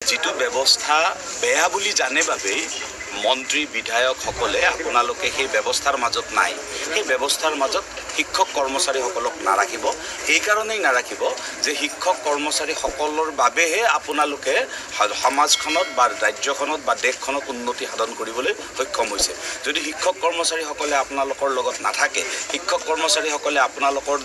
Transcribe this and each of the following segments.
যিটো ব্যৱস্থা বেয়া বুলি জানে বাবেই মন্ত্ৰী বিধায়কসকলে আপোনালোকে সেই ব্যৱস্থাৰ মাজত নাই। সেই ব্যৱস্থাৰ মাজত শিক্ষক কৰ্মচাৰীসকলক নাৰাখিব। এই কাৰণেই নাৰাখিব যে শিক্ষক কৰ্মচাৰীসকলৰ বাবেহে আপোনালোকে সমাজখনত বা ৰাজ্যখনত বা দেশখনত উন্নতি সাধন কৰিবলৈ সক্ষম হৈছে। যদি শিক্ষক কৰ্মচাৰীসকলে আপোনালোকৰ লগত নাথাকে, শিক্ষক কৰ্মচাৰীসকলে আপোনালোকৰ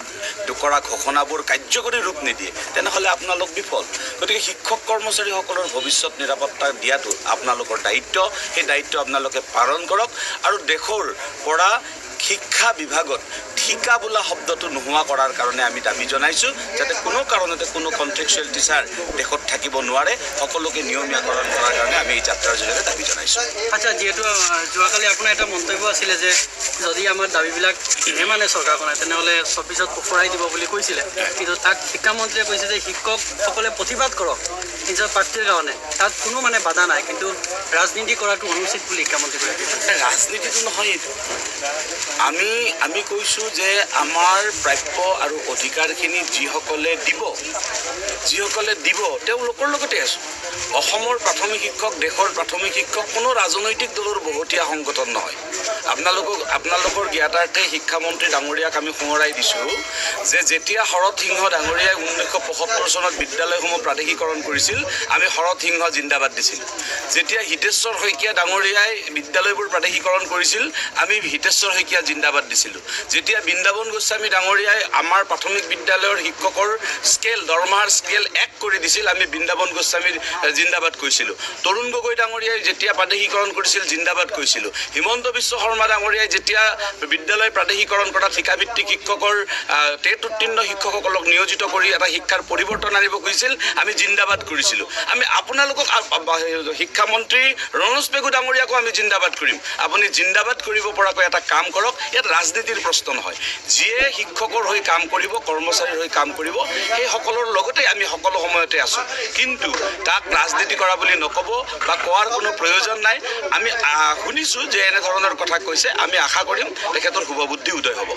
কৰা ঘোষণাবোৰ কাৰ্যকৰী ৰূপ নিদিয়ে, তেনেহ'লে আপোনালোক বিফল। গতিকে শিক্ষক কৰ্মচাৰীসকলৰ ভৱিষ্যত নিৰাপত্তা দিয়াটো আপোনালোকৰ দায়িত্ব। সেই দায়িত্ব আপোনালোকে পালন কৰক আৰু দেশৰ পৰা শিক্ষা বিভাগত ঠিকা বোলা শব্দটো নোহোৱা কৰাৰ কাৰণে আমি দাবী জনাইছোঁ, যাতে কোনো কাৰণতে কোনো কন্ট্ৰেকচুৱেল টিচাৰ দেশত থাকিব নোৱাৰে। সকলোকে নিয়মীয়াকৰণ কৰাৰ কাৰণে আমি এই যাত্ৰাৰ জৰিয়তে দাবী জনাইছোঁ। আচ্ছা, যিহেতু যোৱাকালি আপোনাৰ এটা মন্তব্য আছিলে যে যদি আমাৰ দাবীবিলাক নেমানে চৰকাৰখনে তেনেহ'লে ২৬ত পখৰাই দিব বুলি কৈছিলে, কিন্তু তাক শিক্ষামন্ত্ৰীয়ে কৈছে যে শিক্ষকসকলে প্ৰতিবাদ কৰক নিজৰ প্ৰাৰ্থীৰ কাৰণে, তাত কোনো বাধা নাই, কিন্তু ৰাজনীতি কৰাটো অনুচিত বুলি শিক্ষামন্ত্ৰীগৰাকীয়ে কৈছে। ৰাজনীতিটো নহয় এইটো। আমি কৈছোঁ যে আমাৰ প্ৰাপ্য আৰু অধিকাৰখিনি যিসকলে দিব তেওঁলোকৰ লগতে আছোঁ। অসমৰ প্ৰাথমিক শিক্ষক, দেশৰ প্ৰাথমিক শিক্ষক কোনো ৰাজনৈতিক দলৰ বহুতীয়া সংগঠন নহয়। আপোনালোকৰ জ্ঞাতাৰ্থে শিক্ষামন্ত্ৰী ডাঙৰীয়াক আমি সোঁৱৰাই দিছোঁ যে যেতিয়া শৰৎ সিংহ ডাঙৰীয়াই ১৯৭৫ চনত বিদ্যালয়সমূহ প্ৰাদেশিকৰণ কৰিছিল, আমি শৰৎ সিংহ জিন্দাবাদ দিছিলোঁ। যেতিয়া হিতেশ্বৰ শইকীয়া ডাঙৰীয়াই বিদ্যালয়বোৰ প্ৰাদেশিকৰণ কৰিছিল, আমি হিতেশ্বৰ শইকীয়া জিন্দাবাদ দিছিলোঁ। যেতিয়া বৃন্দাবন গোস্বামী ডাঙৰীয়াই আমাৰ প্ৰাথমিক বিদ্যালয়ৰ শিক্ষকৰ দৰমহাৰ স্কেল ১ কৰি দিছিল, আমি বৃন্দাবন গোস্বামীৰ জিন্দাবাদ কৈছিলোঁ। তৰুণ গগৈ ডাঙৰীয়াই যেতিয়া প্ৰাদেশিকৰণ কৰিছিল, জিন্দাবাদ কৈছিলোঁ। হিমন্ত বিশ্ব শৰ্মা ডাঙৰীয়াই যেতিয়া বিদ্যালয় প্ৰাদেশিকৰণ কৰা ঠিকাভিত্তিক শিক্ষকৰ টেট উত্তীৰ্ণ শিক্ষকসকলক নিয়োজিত কৰি এটা শিক্ষাৰ পৰিৱৰ্তন আনিব খুজিছিল, আমি জিন্দাবাদ কৰিছিলোঁ। আমি আপোনালোকক শিক্ষামন্ত্ৰী ৰণোজ পেগু ডাঙৰীয়াকো আমি জিন্দাবাদ কৰিম। আপুনি জিন্দাবাদ কৰিব পৰাকৈ এটা কাম কৰক। ইয়াত ৰাজনীতিৰ প্ৰশ্ন নহয়। যিয়ে শিক্ষকৰ হৈ কাম কৰিব, কৰ্মচাৰীৰ হৈ কাম কৰিব, সেই সকলৰ লগতে আমি সকলো সময়তে আছোঁ। কিন্তু তাক ৰাজনীতি কৰা বুলি নক'ব বা কোৱাৰ কোনো প্ৰয়োজন নাই। আমি শুনিছোঁ যে এনেধৰণৰ কথা কৈছে। আমি আশা কৰিম তেখেতৰ শুভবুদ্ধি উদয় হ'ব।